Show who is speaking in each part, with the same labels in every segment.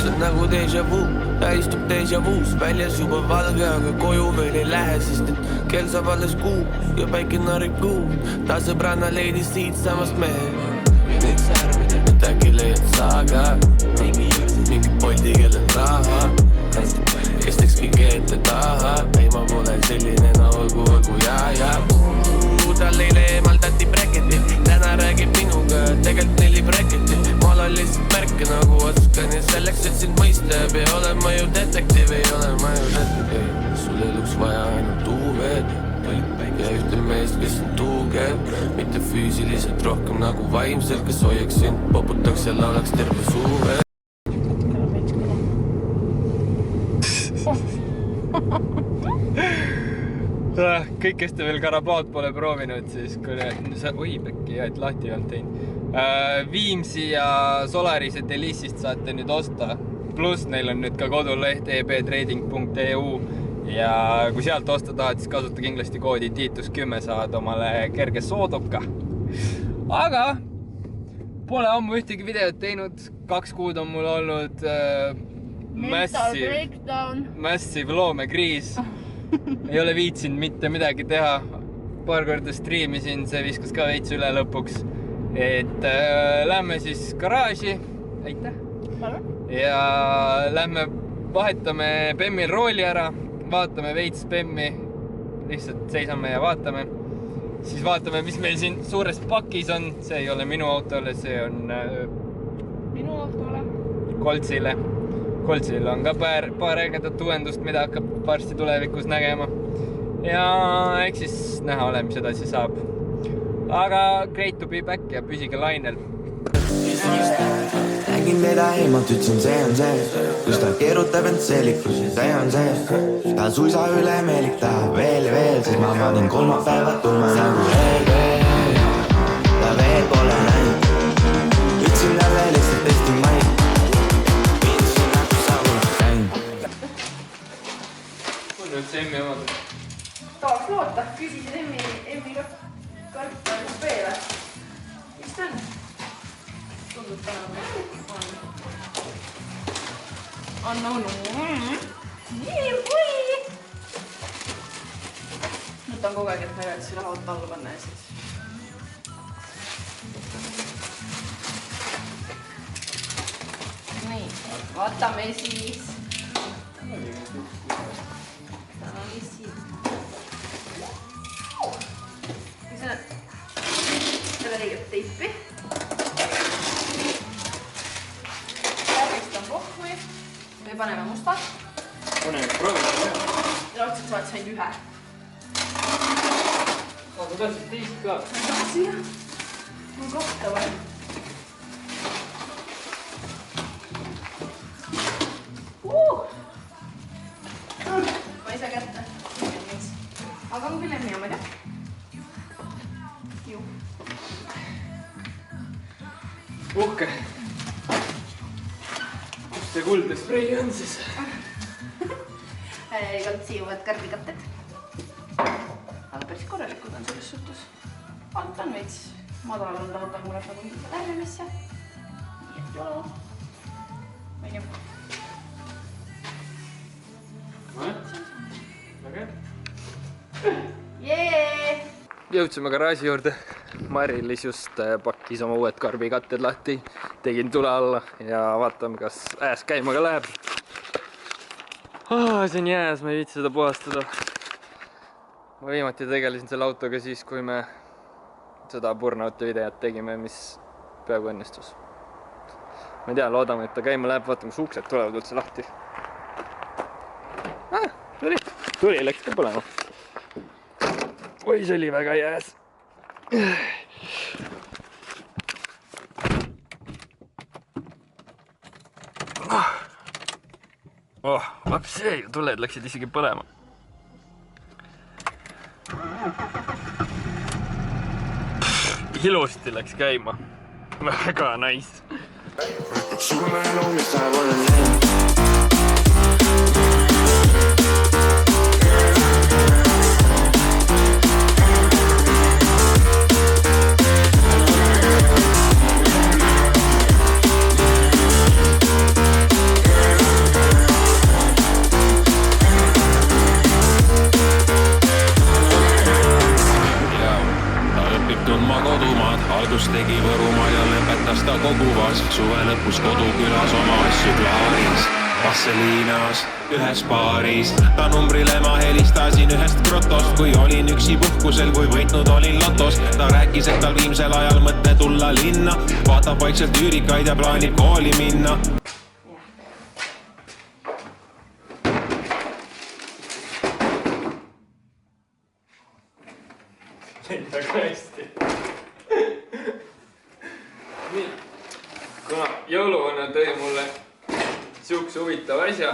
Speaker 1: see on nagu déjà vu, ta istub déjà vu's, väljas juba valge, aga koju veel ei lähe, sest et kell saab alles kuu ja päike narib kuud. Ta sõbranna leidis siit samast mehe. Et äkki leiad sa ka mingi poldi, kellel raha, kes teeks kõige ette taha. Ei, ma pole selline, no olgu ja tal eile eemaldati bräketi, täna räägib minuga, tegelt neli bräketi. Ma olen lihtsalt märke nagu oskan ja selleks, et sind mõista ei ole ma ju detektiiv, ei ole ma ju detektiiv. Sul eluks vaja ainult UV-d ja ühte meest, kes on tugev, mitte füüsiliselt rohkem nagu vaimselt, kes hoiaks sind, poputaks ja laulaks terve suve.
Speaker 2: Kõik, kes te veel Karaplaat pole proovinud, siis oi, pekki, et lahti ei olnud teinud. Viimsi ja Solarise Delisist saate nüüd osta. Pluss neil on nüüd ka koduleht ebtrading.eu ja kui sealt osta tahad, siis kasuta kindlasti koodi Tiitus10, saad omale kerge sooduka. Aga pole ammu ühtegi videot teinud. 2 kuud on mul olnud massive loomekriis. Ei ole viitsinud mitte midagi teha. Paar korda striimisin, see viskas ka veits üle lõpuks. Et lähme siis garaaži. Aitäh! Ja lähme vahetame Bemmil rooli ära. Vaatame veits Bemmi. Lihtsalt seisame ja vaatame. Siis vaatame, mis meil siin suures pakis on. See ei ole minu autole, see on
Speaker 3: minu autole.
Speaker 2: Koltsile. Koltsil on ka paar ägedat uuendust, mida hakkab varsti tulevikus nägema. Ja eks siis näha ole, mis edasi saab. Aga great to be back ja püsige lainel.
Speaker 4: Nägin teda eemalt, ütlesin see on see, kus ta keerutab end seelikus, see on see. Ta suisa üle meelik tahab veel ja veel, siis ma vaadin kolmapäevad tulma nagu veel. Ta veel pole näinud, ütlesin talle lihtsalt testin maid.
Speaker 2: See Emmi omad.
Speaker 3: Tahaks loota, küsisin Emmi karta kupeele. Mis ta on? Tundub täna Anna onu. Nii, kui! Mõtlen kogu aeg, et ma ei oleks üle auto alla panna ja siis. Nii, vaatame siis. Selle liigab teipi. Värvistan pohmi. Me paneme musta.
Speaker 2: Paneme proovida.
Speaker 3: Ja otsuks vaat sain ühe.
Speaker 2: Aga tahtsid teist ka?
Speaker 3: Ma tahtsin jah. Mul kohta vaja. Ma ei saa kätte. Aga on küll Emmi omad, jah? Ju.
Speaker 2: Uhke. Kus see kuldne sprei on siis?
Speaker 3: Kaltsiuvad karbikatted. Aga päris korralikud on selles suhtes. Alt on veits madal on tahab mulle nagu liiga lärvimisse. Nii et jolo. Mõni. Jee!
Speaker 2: Jõudsime garaaži juurde. Marilis just pakkis oma uued karbikatted lahti. Tegin tule alla ja vaatame, kas ääs käima ka läheb. See on jääs, ma ei viitsi seda puhastada. Ma viimati tegelesin selle autoga siis, kui me seda Burnouti videot tegime, mis peaaegu õnnestus. Ma ei tea, loodame, et ta käima läheb, vaatame, kus uksed tulevad üldse lahti. Tuli, läks ka põlema. Oi, see oli väga jääs. See ju tuled läksid isegi põlema. Ilusti läks käima. Väga nice.
Speaker 5: õpib tundma kodumaad, algust tegi Võrumaal ja lõpetas ta Koguvas. Suve lõpus kodukülas oma asju klaaris, Vasseliinas ühes baaris. Ta numbrile ma helistasin ühest grotost, kui olin üksi puhkusel, kui võitnud olin lotos. Ta rääkis, et tal viimsel ajal mõte tulla linna, vaatab vaikselt üürikaid ja plaanib kooli minna.
Speaker 2: Väga hästi. Nii, kuna jõuluvana tõi mulle siukse huvitava asja,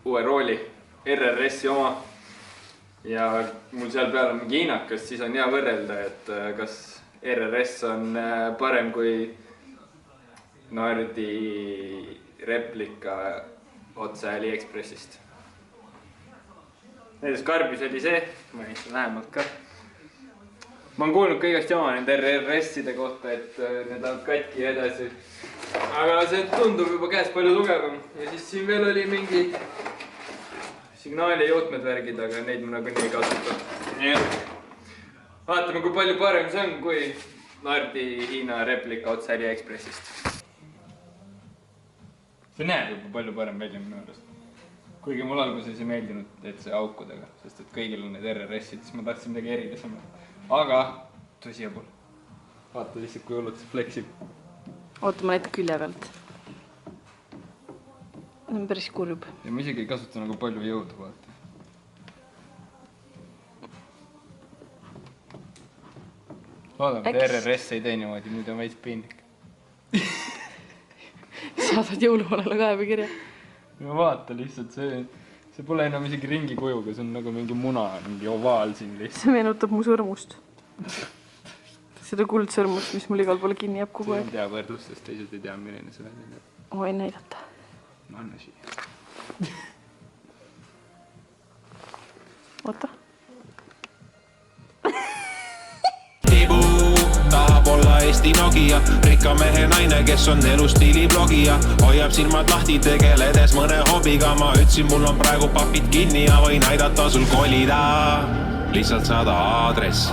Speaker 2: uue rooli, RRS-i oma, ja mul seal peal on mingi hinnakas, siis on hea võrrelda, et kas RRS on parem kui Nardi replika otse AliExpressist. Näiteks karbis oli see, ma näitan lähemalt ka. Ma olen kuulnud ka igast jama nende RRS-ide kohta, et need on katki ja edasi. Aga see tundub juba käes palju tugevam. Ja siis siin veel oli mingi signaali juhtmed värgid, aga neid ma nagu nii kasutan. Vaatame, kui palju parem see on, kui Nardi Hiina replika otse AliExpressist. See näeb juba palju parem välja minu arust. Kuigi mul alguses ei meeldinud, et see aukudega, sest et kõigil on need RRS-id, siis ma tahtsin midagi erilisemat. Aga tõsi pole. Vaata lihtsalt, kui hullult see fleksib.
Speaker 3: Oota, ma näitan külje pealt. See on päris kurb.
Speaker 2: Ja ma isegi ei kasuta nagu palju jõudu, vaata. Loodame, et RRS ei tee niimoodi, muidu on veits piinlik.
Speaker 3: Saadad jõuluvanale kaebekirja.
Speaker 2: Ja vaata lihtsalt, see pole enam isegi ringi kujuga, see on nagu mingi muna, mingi ovaal siin lihtsalt.
Speaker 3: See meenutab mu sõrmust. Seda kuldsõrmust, mis mul igal poole kinni jääb kogu aeg.
Speaker 2: See on tea võrdlus, sest teised ei tea, milline see välja.
Speaker 3: Ma võin näidata.
Speaker 2: No anna siia.
Speaker 3: Oota.
Speaker 5: Tibu tahab olla Eesti Nokia, rikka mehe naine, kes on elustiili blogija. Hoiab silmad lahti tegeledes mõne hobiga. Ma ütlesin, mul on praegu papid kinni ja võin aidata sul kolida. Lihtsalt saada aadress.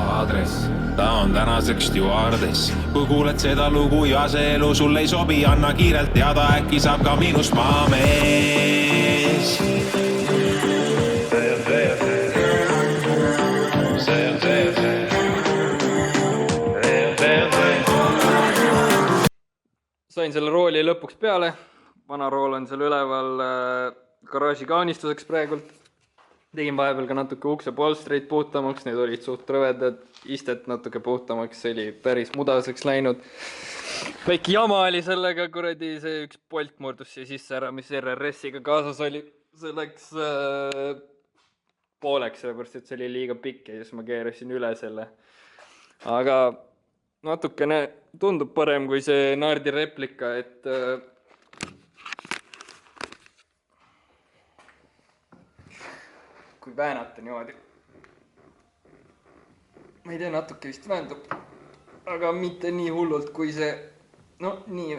Speaker 5: Ta on tänaseks stjuardes. Kui kuuled seda lugu ja see elu sul ei sobi, anna kiirelt teada, äkki saab ka minust maamees.
Speaker 2: Sain selle rooli lõpuks peale. Vana rool on seal üleval garaaži kaanistuseks praegult. Tegin vahepeal ka natuke ukse polstreid puhtamaks, need olid suht rõvedad. Istet natuke puhtamaks, see oli päris mudaseks läinud. Väike jama oli sellega, kuradi see üks polt murdus siia sisse ära, mis RRS-iga kaasas oli. See läks pooleks, sellepärast et see oli liiga pikk ja siis ma keerasin üle selle. Aga natukene tundub parem kui see Nardi replika, et kui väänata niimoodi. Ma ei tea, natuke vist väändub, aga mitte nii hullult kui see, no nii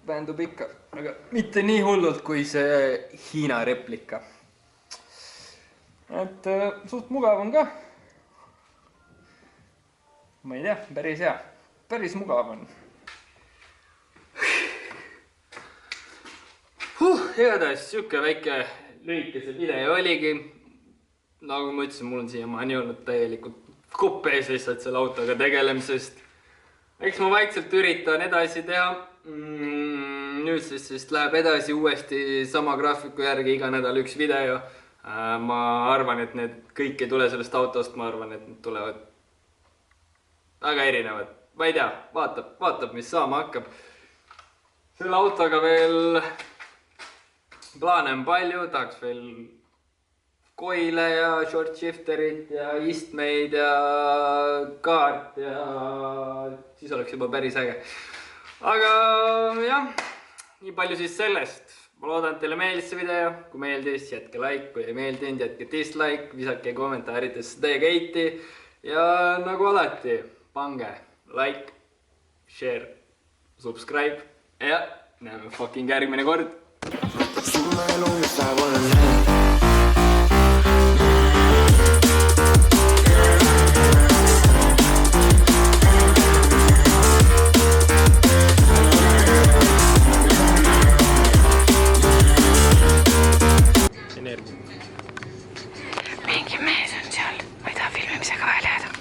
Speaker 2: väändub ikka, aga mitte nii hullult kui see Hiina replika. Et suht mugav on ka. Ma ei tea, päris hea. Päris mugav on. Igatahes siuke väike lühikese video oligi. Nagu ma ütlesin, mul on siiamaani olnud täielikult kupp ees lihtsalt selle autoga tegelemisest. Eks ma vaikselt üritan edasi teha. Nüüd siis läheb edasi uuesti sama graafiku järgi iga nädal üks video. Ma arvan, et need kõik ei tule sellest autost, ma arvan, et need tulevad väga erinevad. Ma ei tea, vaatab, mis saama hakkab. Selle autoga veel plaane on palju, tahaks veel koile ja short shifterit ja istmeid ja kaart ja siis oleks juba päris äge. Aga jah, nii palju siis sellest. Ma loodan, et teile meeldis see video. Kui meeldis, jätke like, kui ei meeldinud, jätke dislike, visake kommentaaridesse teiega heiti ja nagu alati, pange like, share, subscribe ja näeme fucking järgmine kord.
Speaker 4: Su elu, mis läheb olen näinud